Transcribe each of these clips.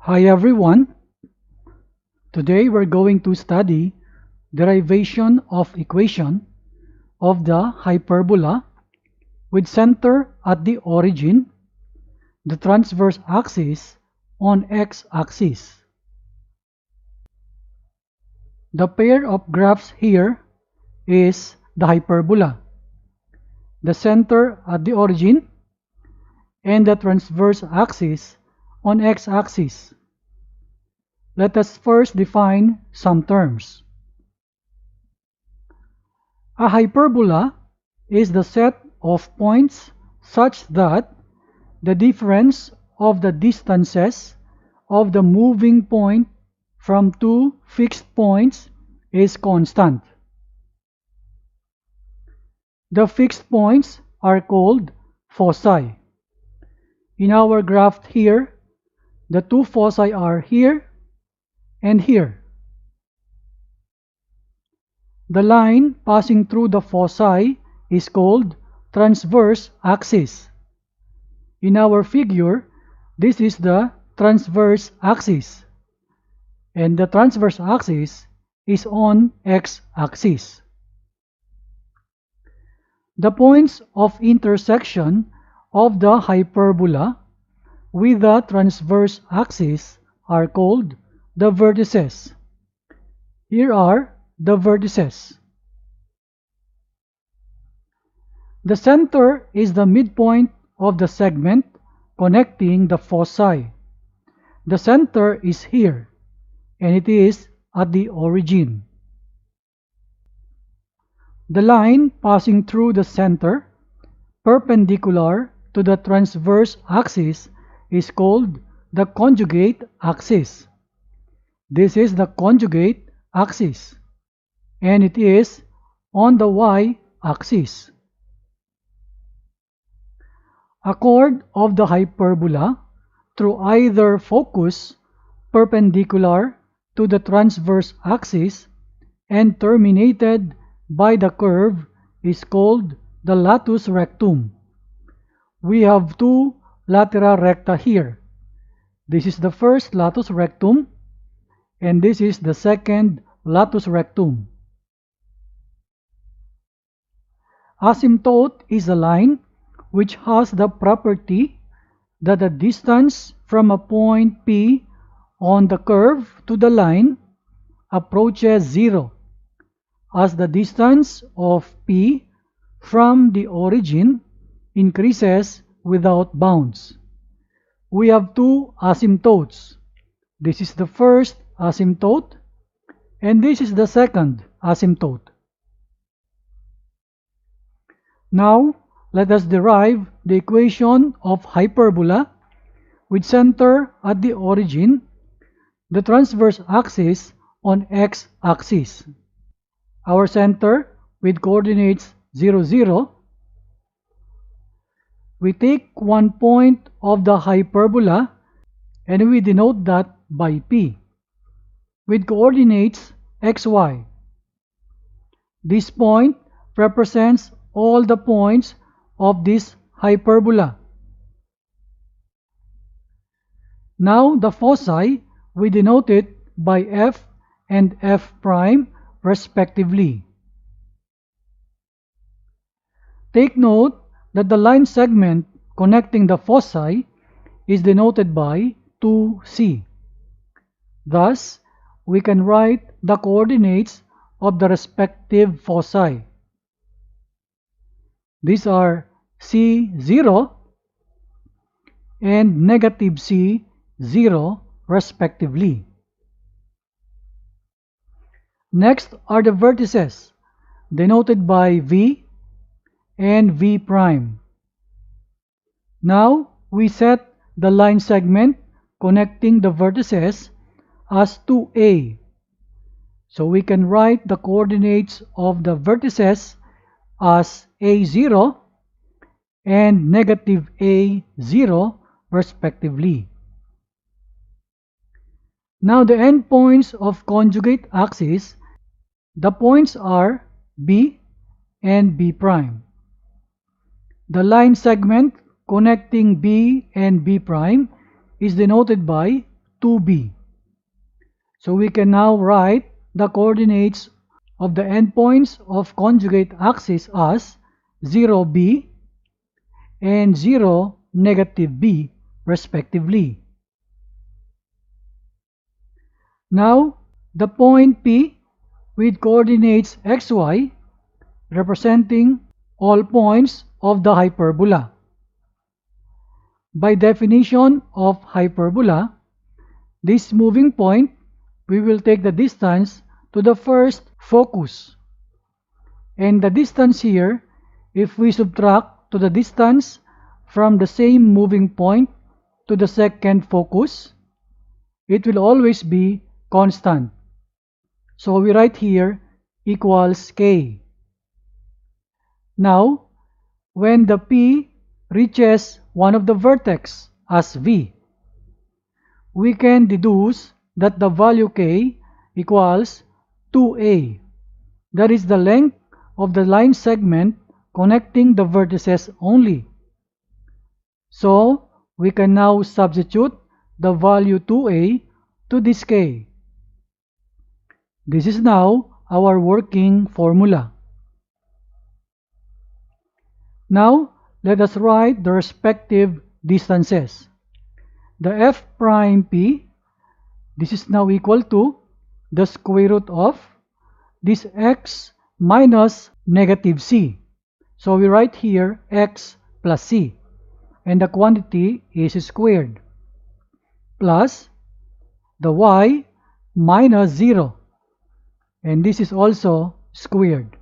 Hi everyone, today we're going to study derivation of equation of the hyperbola with center at the origin, the transverse axis on x-axis. The pair of graphs here is the hyperbola, the center at the origin, and the transverse axis on x-axis. Let us first define some terms. A hyperbola is the set of points such that the difference of the distances of the moving point from two fixed points is constant. The fixed points are called foci. In our graph here, the two foci are here and here. The line passing through the foci is called transverse axis. In our figure, this is the transverse axis, and the transverse axis is on x-axis. The points of intersection of the hyperbola with the transverse axis are called the vertices. Here are the vertices. The center is the midpoint of the segment connecting the foci. The center is here, and it is at the origin. The line passing through the center, perpendicular to the transverse axis, is called the conjugate axis. This is the conjugate axis, and it is on the y-axis. A chord of the hyperbola through either focus perpendicular to the transverse axis and terminated by the curve is called the latus rectum. We have two latera recta here. This is the first latus rectum, and this is the second latus rectum. Asymptote is a line which has the property that the distance from a point P on the curve to the line approaches zero, as the distance of P from the origin increases without bounds. We have two asymptotes. This is the first asymptote, and this is the second asymptote. Now, let us derive the equation of hyperbola with center at the origin, the transverse axis on x-axis. Our center with coordinates 0, 0. We take one point of the hyperbola and we denote that by P with coordinates xy. This point represents all the points of this hyperbola. Now the foci, we denote it by F and F prime respectively. Take note that the line segment connecting the foci is denoted by 2C. Thus, we can write the coordinates of the respective foci. These are C0 and negative C0 respectively. Next are the vertices, denoted by V and V prime. Now we set the line segment connecting the vertices as 2A. So we can write the coordinates of the vertices as A0 and negative A0 respectively. Now the endpoints of conjugate axis, the points are B and B prime. The line segment connecting B and B prime is denoted by 2b. So we can now write the coordinates of the endpoints of conjugate axis as 0b and 0, -b respectively. Now, the point P with coordinates xy representing all points of the hyperbola. By definition of hyperbola, this moving point, we will take the distance to the first focus. And the distance here, if we subtract to the distance from the same moving point to the second focus, it will always be constant. So we write here equals k. Now, when the P reaches one of the vertex as V, we can deduce that the value k equals 2a. That is the length of the line segment connecting the vertices only. So, we can now substitute the value 2a to this k. This is now our working formula. Now, let us write the respective distances. The f prime p, this is now equal to the square root of this x minus -c. So we write here x plus c, and the quantity is squared, plus the y minus 0, and this is also squared,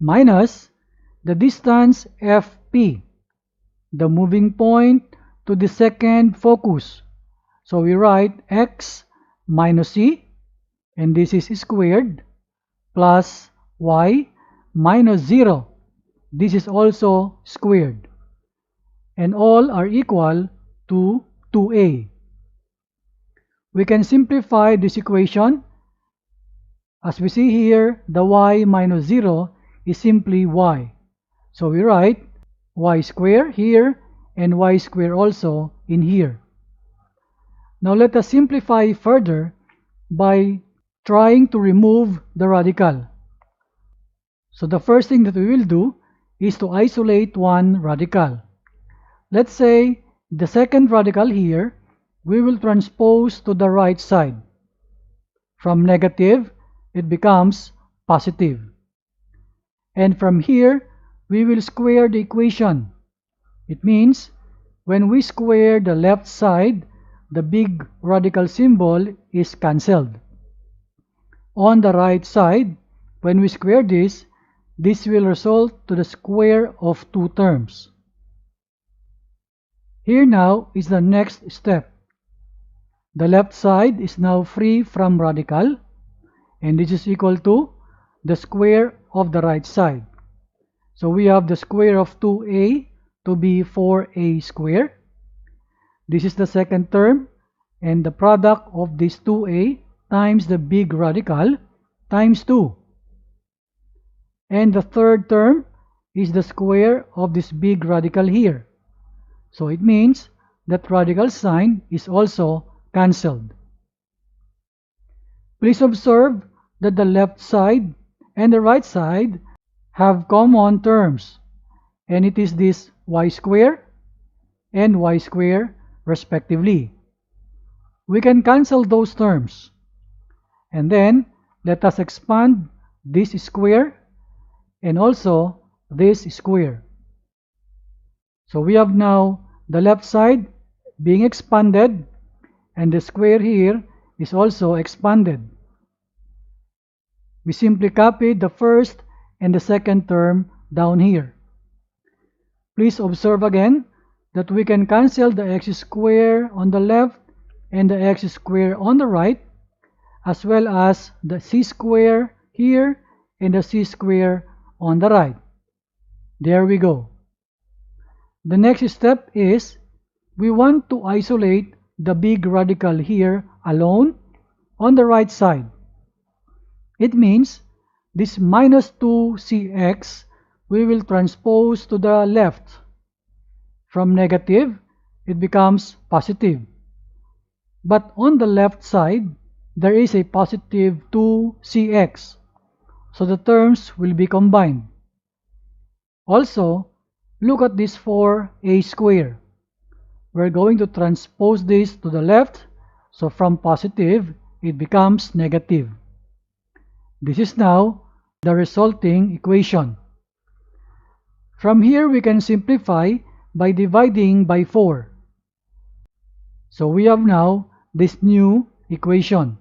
minus the distance fp, the moving point to the second focus. So we write x minus c, and this is squared, plus y minus 0. This is also squared. And all are equal to 2a. We can simplify this equation. As we see here, the y minus 0 is simply y. So we write y square here and y square also in here. Now let us simplify further by trying to remove the radical. So the first thing that we will do is to isolate one radical. Let's say the second radical here, we will transpose to the right side. From negative, it becomes positive. And from here, we will square the equation. It means when we square the left side, the big radical symbol is cancelled. On the right side, when we square this will result to the square of two terms. Here now is the next step. The left side is now free from radical, and this is equal to the square of the right side. So we have the square of 2a to be 4a squared. This is the second term, and the product of this 2a times the big radical times 2. And the third term is the square of this big radical here. So it means that radical sign is also cancelled. Please observe that the left side and the right side have common terms, and it is this y square and y square respectively. We can cancel those terms, and then let us expand this square and also this square. So we have now the left side being expanded, and the square here is also expanded. We simply copy the first and the second term down here. Please observe again that we can cancel the x square on the left and the x square on the right, as well as the c square here and the c square on the right. There we go. The next step is we want to isolate the big radical here alone on the right side. It means this minus 2cx we will transpose to the left. From negative, it becomes positive. but on the left side there is a positive 2cx, so the terms will be combined. Also, look at this 4a squared. We're going to transpose this to the left, so from positive it becomes negative. This is now the resulting equation. From here we can simplify by dividing by 4. So we have now this new equation.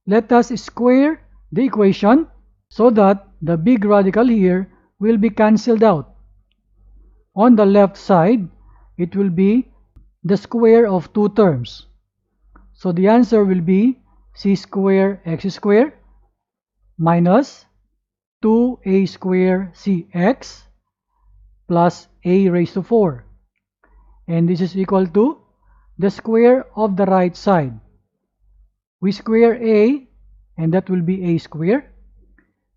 Let us square the equation so that the big radical here will be cancelled out. On the left side, it will be the square of two terms. So the answer will be c square x square minus 2a square cx plus a raised to 4. And this is equal to the square of the right side. We square a, and that will be a square.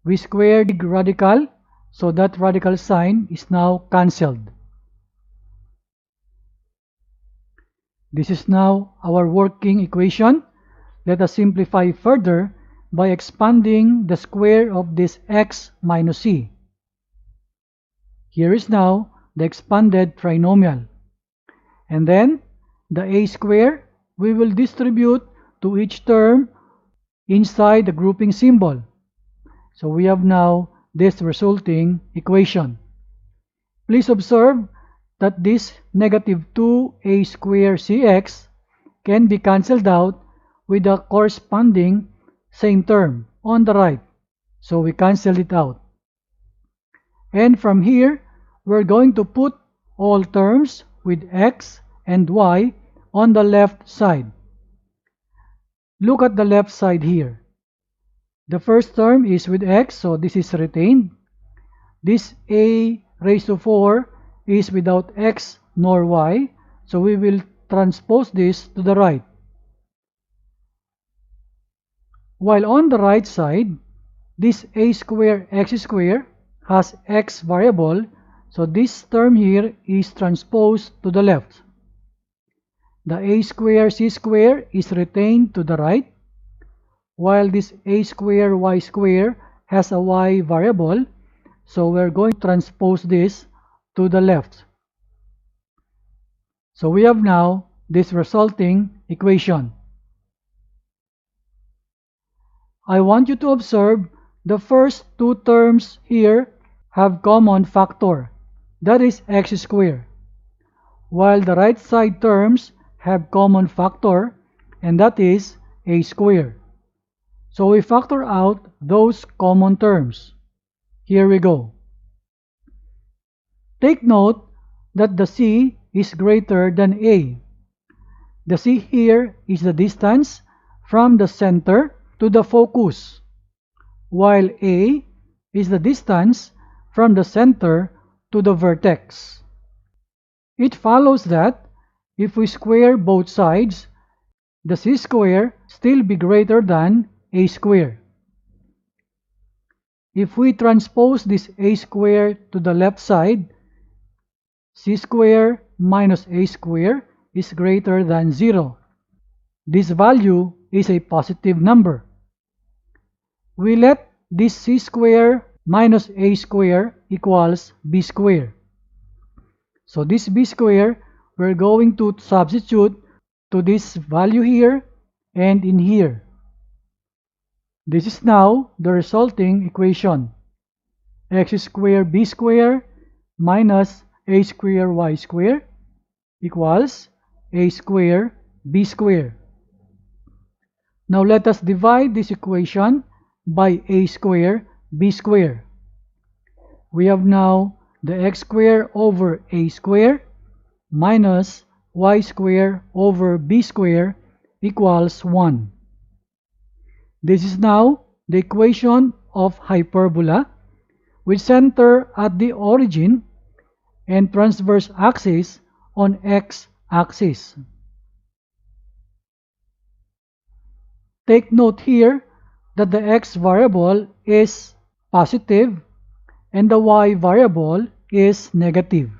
We square the radical, so that radical sign is now cancelled. This is now our working equation. Let us simplify further by expanding the square of this x minus c. Here is now the expanded trinomial. And then the a square we will distribute to each term inside the grouping symbol. So we have now this resulting equation. Please observe that this negative 2a square cx can be cancelled out with the corresponding same term on the right. So we cancel it out. And from here, we're going to put all terms with x and y on the left side. Look at the left side here. The first term is with x, so this is retained. This a raised to 4 is without x nor y, so we will transpose this to the right. While on the right side, this a square x square has x variable, so this term here is transposed to the left. The a square c square is retained to the right, while this a square y square has a y variable, so we're going to transpose this to the left. So we have now this resulting equation. I want you to observe the first two terms here have common factor, that is x squared, while the right side terms have common factor, and that is a squared. So we factor out those common terms. Here we go. Take note that the c is greater than a. The c here is the distance from the center to the focus, while a is the distance from the center to the vertex. It follows that if we square both sides, the c square still be greater than a square. If we transpose this a square to the left side, c square minus a square is greater than 0. This value is a positive number. We let this c square minus a square equals b square. So this b square, we're going to substitute to this value here and in here. This is now the resulting equation. X squared b squared minus a squared y squared equals a squared b squared. Now let us divide this equation by a squared b squared. We have now the x squared over a squared minus y squared over b squared equals 1. This is now the equation of hyperbola with center at the origin and transverse axis on x-axis. Take note here that the x variable is positive and the y variable is negative.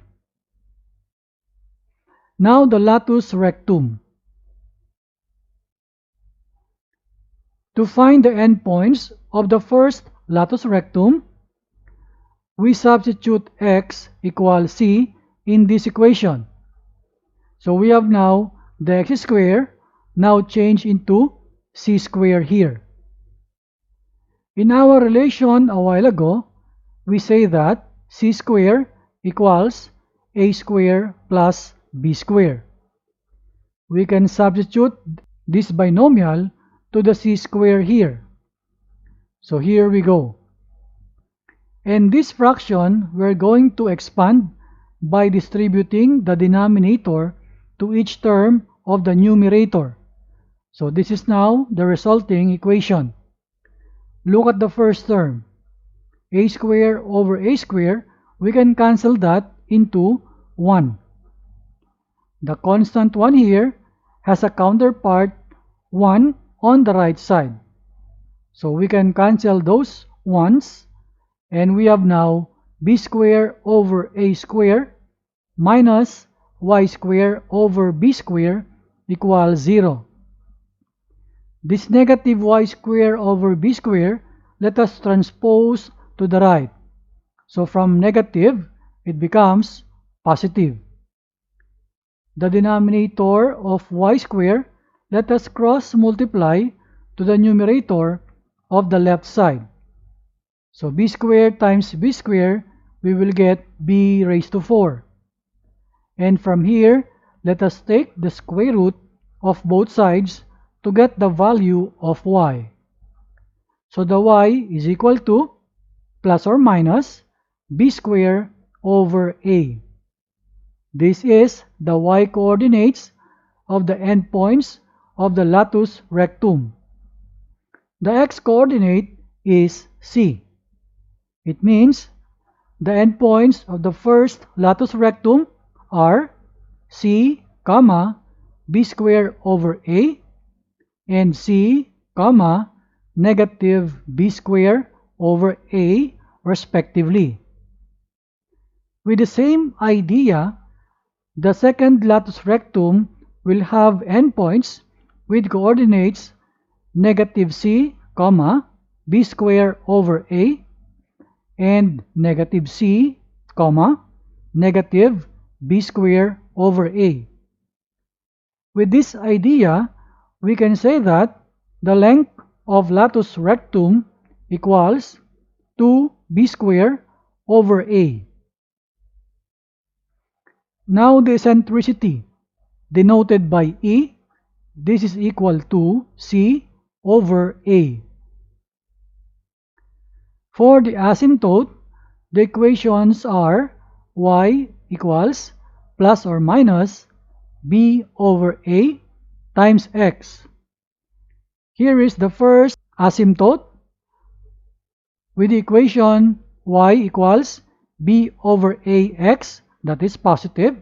Now the latus rectum. To find the endpoints of the first latus rectum, we substitute x equals c in this equation. So we have now the x square now changed into c square here. In our relation a while ago, we say that c square equals a square plus b square. We can substitute this binomial to the c square here. So here we go. And this fraction we're going to expand by distributing the denominator to each term of the numerator. So this is now the resulting equation. Look at the first term. A square over a square, we can cancel that into 1. The constant 1 here has a counterpart 1 on the right side. So we can cancel those 1's, and we have now b square over a square minus y square over b square equals 0. This negative y square over b square, let us transpose to the right. So from negative, it becomes positive. The denominator of y square, let us cross multiply to the numerator of the left side. So b square times b square, we will get b raised to 4. And from here, let us take the square root of both sides to get the value of y. So the y is equal to plus or minus b square over a. This is the y coordinates of the endpoints of the latus rectum. The x coordinate is c. It means the endpoints of the first latus rectum are c, b square over a and c, negative b square over a respectively. With the same idea, the second latus rectum will have endpoints with coordinates negative c, b square over a and negative c, negative b square over a. With this idea, we can say that the length of latus rectum equals 2b square over a. Now the eccentricity, denoted by e, this is equal to c over a. For the asymptote, the equations are y equals plus or minus b over a times x. Here is the first asymptote with the equation y equals b over ax, that is positive.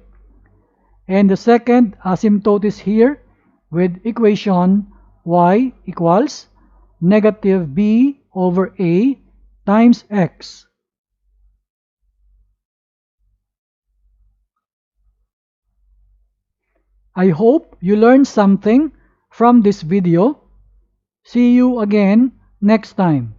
And the second asymptote is here with equation y equals negative b over a times x. I hope you learned something from this video. See you again next time.